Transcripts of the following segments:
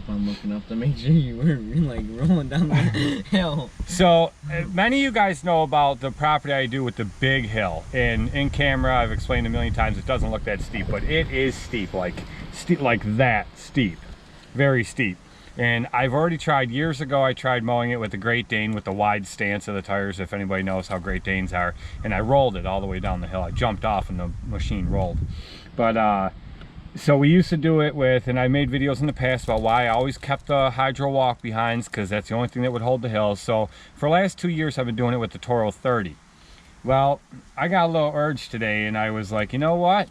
kept on looking up to make sure you weren't like rolling down the hill. So many of you guys know about the property I do with the big hill, and in camera I've explained a million times it doesn't look that steep, but it is steep, like that steep, very steep. And I've already tried, years ago I tried mowing it with the Great Dane with the wide stance of the tires, if anybody knows how Great Danes are, and I rolled it all the way down the hill. I jumped off and the machine rolled. But so we used to do it with, and I made videos in the past about why I always kept the hydro walk behinds, because that's the only thing that would hold the hills. So for the last 2 years I've been doing it with the Toro 30. Well, I got a little urge today and I was like, you know what,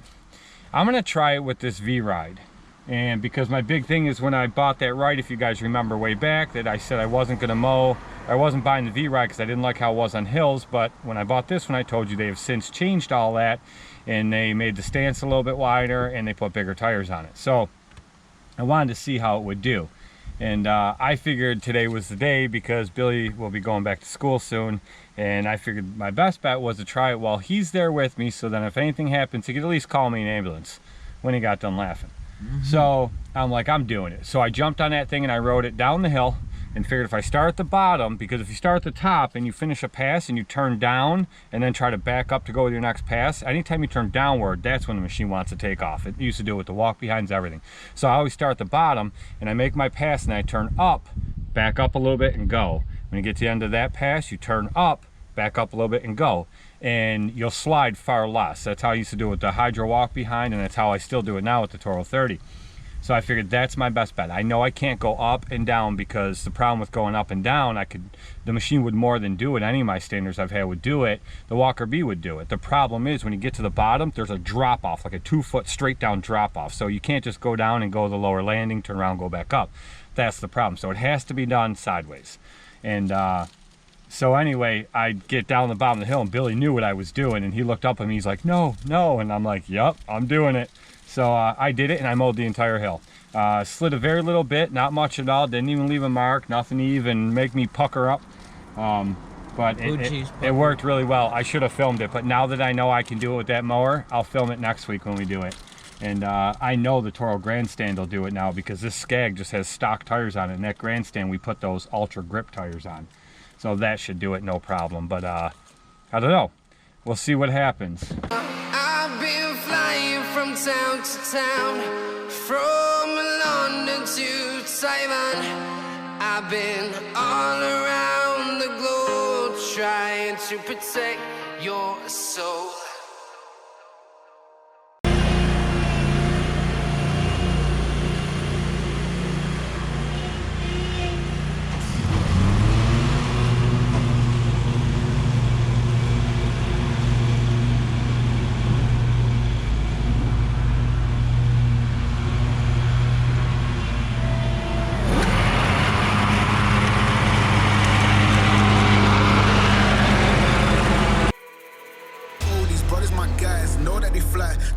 I'm gonna try it with this V-Ride. And because my big thing is, when I bought that ride, if you guys remember way back, that I said I wasn't gonna mow, I wasn't buying the V-Ride because I didn't like how it was on hills. But when I bought this one, I told you they have since changed all that, and they made the stance a little bit wider and they put bigger tires on it. So I wanted to see how it would do. And I figured today was the day, because Billy will be going back to school soon, and I figured my best bet was to try it while he's there with me, so then if anything happens, he could at least call me an ambulance when he got done laughing. So I'm like, I'm doing it. So I jumped on that thing and I rode it down the hill, and figured if I start at the bottom, because if you start at the top and you finish a pass and you turn down and then try to back up to go with your next pass, anytime you turn downward, that's when the machine wants to take off. It used to do it with the walk behinds, everything. So I always start at the bottom and I make my pass and I turn up, back up a little bit and go. When you get to the end of that pass, you turn up, back up a little bit and go. And you'll slide far less. That's how I used to do it with the hydro walk behind, and that's how I still do it now with the Toro 30. So I figured that's my best bet. I know I can't go up and down, because the problem with going up and down, the machine would more than do it. Any of my standards I've had would do it. The Walker B would do it. The problem is, when you get to the bottom, there's a drop off, like a 2-foot straight down drop off. So you can't just go down and go to the lower landing, turn around, go back up. That's the problem. So it has to be done sideways. And so anyway, I get down the bottom of the hill, and Billy knew what I was doing, and he looked up at me, he's like, no, no, and I'm like, yep, I'm doing it. So I did it, and I mowed the entire hill. Slid a very little bit, not much at all, didn't even leave a mark, nothing to even make me pucker up. But it worked really well. I should have filmed it, but now that I know I can do it with that mower, I'll film it next week when we do it. And I know the Toro Grandstand will do it now, because this Scag just has stock tires on it, and that Grandstand we put those Ultra Grip tires on. So that should do it no problem, but I don't know. We'll see what happens. I've been flying from town to town, from London to Taiwan. I've been all around the globe trying to protect your soul.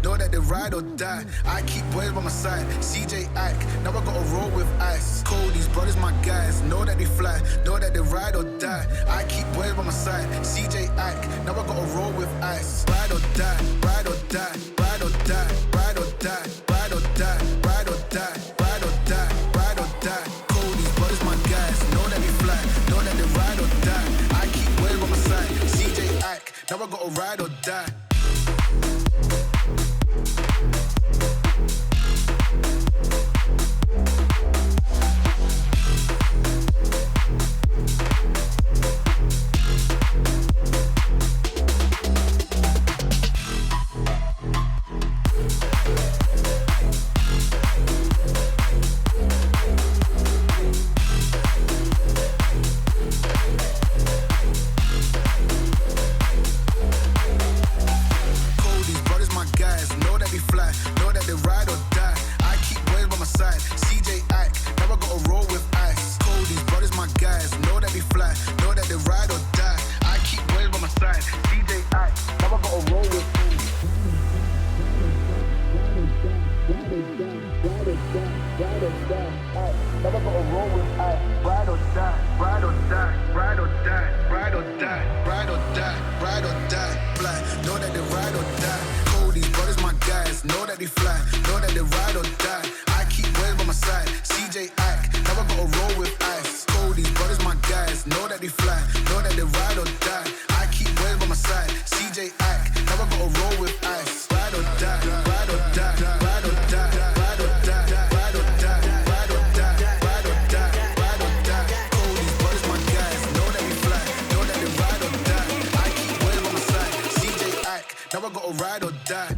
Know that they ride or die. I keep boys by my side. CJ Ike, now I gotta roll with ice. Cody's brothers, my guys. Know that they fly. Know that they ride or die. I keep boys by my side. CJ Ike, now I gotta roll with ice. Ride or die, ride or die, ride or die, ride or die, ride or die, ride or die, ride or die, ride or die. Cody's brothers, my guys. Know that they fly. Know that they ride or die. I keep boys by my side. CJ Ike, now I gotta ride or die. Know that they fly, know that they ride or die. I keep waves by my side. CJ Ike, ride or die.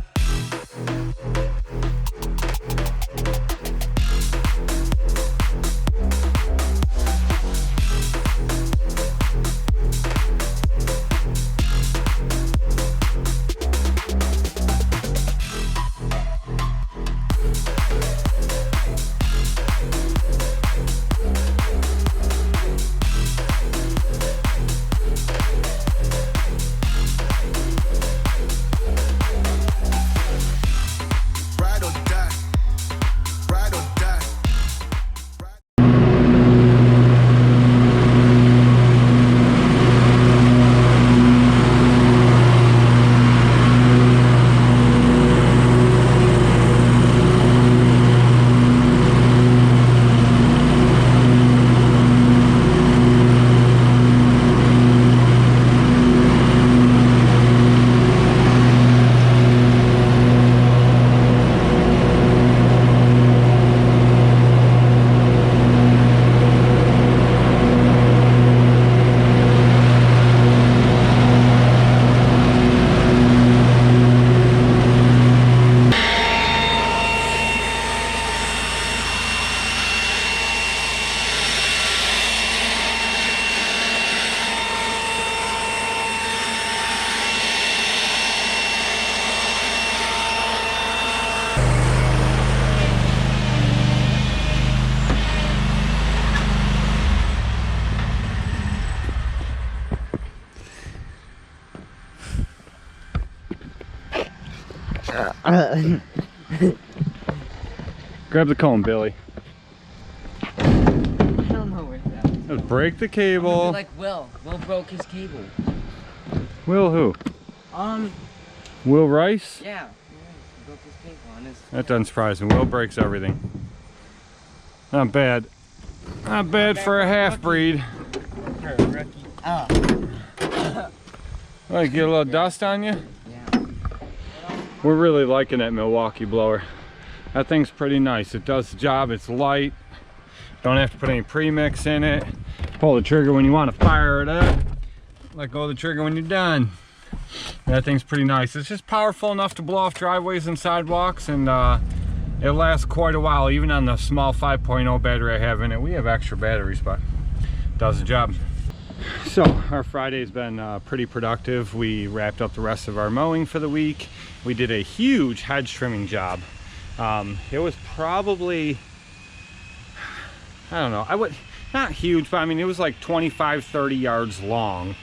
Grab the cone, Billy. I don't know where that was. Let's break the cable. Like Will broke his cable. Will who? Will Rice? Yeah. He broke his cable on his. That doesn't surprise me. Will breaks everything. Not bad. Not bad for a half-breed. Like, get a little dust on you? Yeah. We're really liking that Milwaukee blower. That thing's pretty nice. It does the job. It's light. Don't have to put any premix in it. Pull the trigger when you want to fire it up. Let go of the trigger when you're done. That thing's pretty nice. It's just powerful enough to blow off driveways and sidewalks, and it lasts quite a while, even on the small 5.0 battery I have in it. We have extra batteries, but it does the job. So our Friday's been pretty productive. We wrapped up the rest of our mowing for the week. We did a huge hedge trimming job. It was probably, I don't know, not huge, but I mean, it was like 25-30 yards long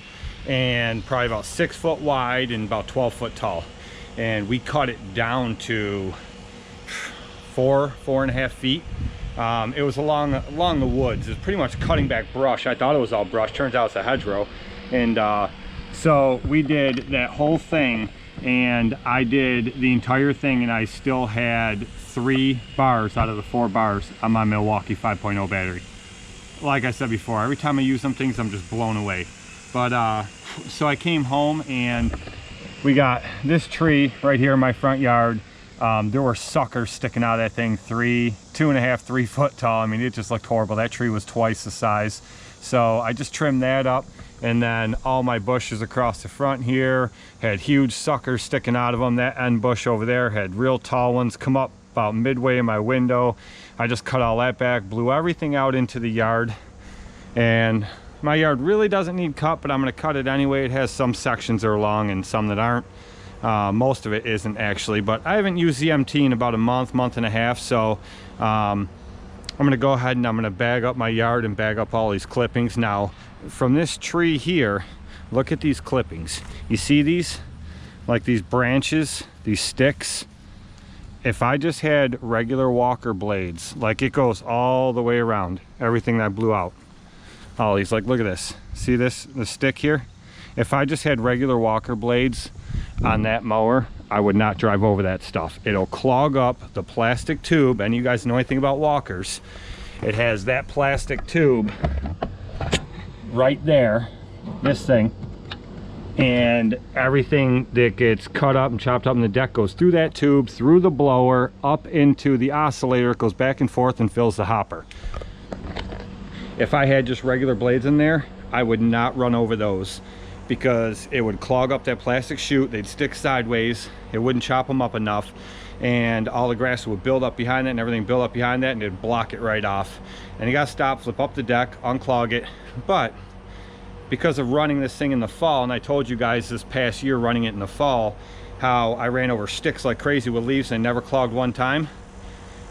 and probably about 6 foot wide and about 12 foot tall. And we cut it down to 4.5 feet. It was along the woods. It was pretty much cutting back brush. I thought it was all brush. Turns out it's a hedgerow. And so we did that whole thing, and I did the entire thing, and I still had 3 bars out of the 4 bars on my Milwaukee 5.0 battery. Like I said before, every time I use some things, I'm just blown away. But so I came home, and we got this tree right here in my front yard. There were suckers sticking out of that thing, 2.5, 3 foot tall. I mean, it just looked horrible. That tree was twice the size. So I just trimmed that up, and then all my bushes across the front here had huge suckers sticking out of them. That end bush over there had real tall ones come up about midway in my window. I just cut all that back, blew everything out into the yard, and my yard really doesn't need cut, but I'm going to cut it anyway. It has some sections that are long and some that aren't. Most of it isn't actually, but I haven't used the MT in about a month and a half, so I'm gonna go ahead and I'm gonna bag up my yard and bag up all these clippings. Now from this tree here, look at these clippings. You see these? Like these branches, these sticks. If I just had regular Walker blades, like it goes all the way around everything that I blew out, all these, like look at this, see this, the stick here? If I just had regular Walker blades on that mower, I would not drive over that stuff. It'll clog up the plastic tube, and you guys know anything about Walkers, it has that plastic tube right there, this thing, and everything that gets cut up and chopped up in the deck goes through that tube, through the blower, up into the oscillator. It goes back and forth and fills the hopper. If I had just regular blades in there, I would not run over those. because it would clog up that plastic chute. They'd stick sideways, it wouldn't chop them up enough, and all the grass would build up behind that and everything build up behind that, and it'd block it right off. And you gotta stop, flip up the deck, unclog it. But because of running this thing in the fall, and I told you guys this past year running it in the fall how I ran over sticks like crazy with leaves and never clogged one time,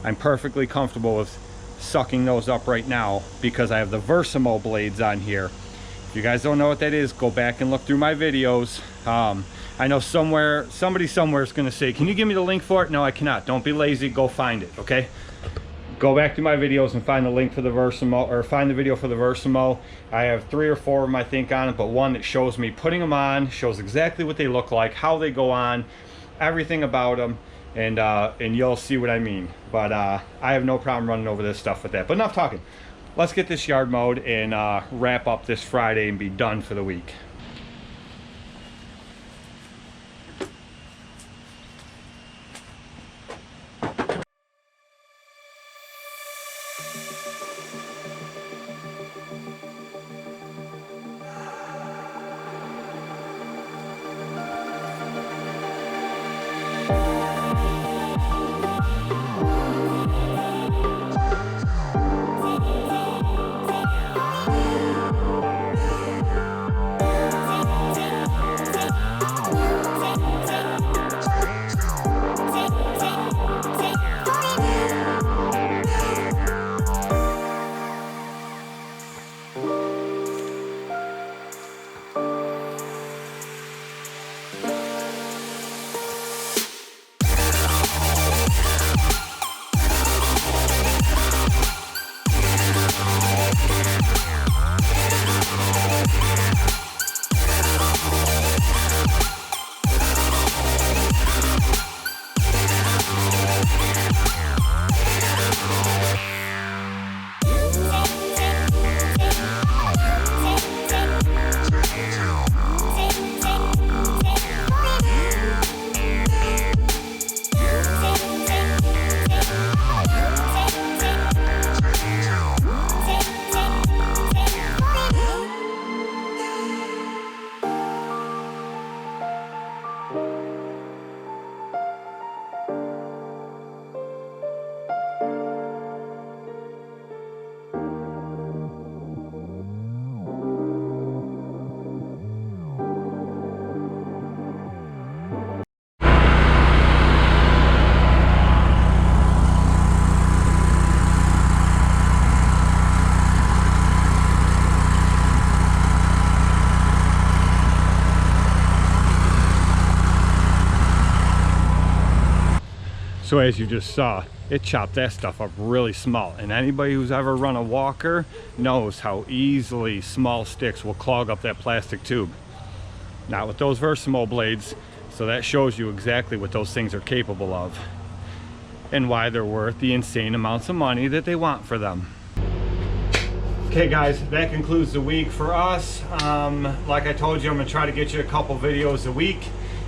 I'm perfectly comfortable with sucking those up right now because I have the Versimow blades on here. If you guys don't know what that is, go back and look through my videos. I know somebody somewhere is going to say, can you give me the link for it? No, I cannot. Don't be lazy, go find it, okay? Go back to my videos and find the link for the Versimow, or find the video for the Versimow. I have 3 or 4 of them I think on it, but one that shows me putting them on, shows exactly what they look like, how they go on, everything about them, and you'll see what I mean. But I have no problem running over this stuff with that. But enough talking. Let's get this yard mowed and wrap up this Friday and be done for the week. So as you just saw, it chopped that stuff up really small, and anybody who's ever run a walker knows how easily small sticks will clog up that plastic tube. Not with those Versimow blades, so that shows you exactly what those things are capable of and why they're worth the insane amounts of money that they want for them. Okay guys, that concludes the week for us. Like I told you, I'm gonna try to get you a couple videos a week,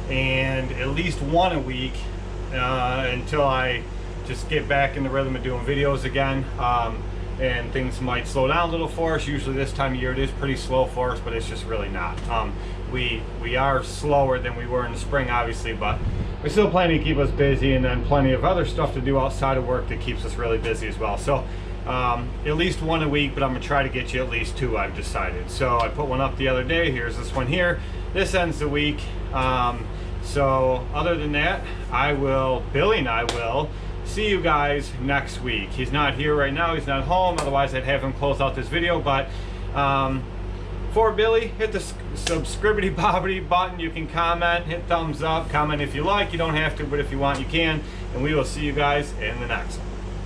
and at least one a week until I just get back in the rhythm of doing videos again. And things might slow down a little for us. Usually this time of year it is pretty slow for us, but it's just really not. We are slower than we were in the spring, obviously, but we're still plenty to keep us busy, and then plenty of other stuff to do outside of work that keeps us really busy as well. So at least one a week, but I'm gonna try to get you at least 2, I've decided. So I put one up the other day. Here's this one here. This ends the week. So other than that, Billy and I will see you guys next week. He's not here right now, he's not home, otherwise I'd have him close out this video. But for Billy, hit the subscribity bobbity button. You can comment, hit thumbs up, comment if you like. You don't have to, but if you want you can, and we will see you guys in the next one.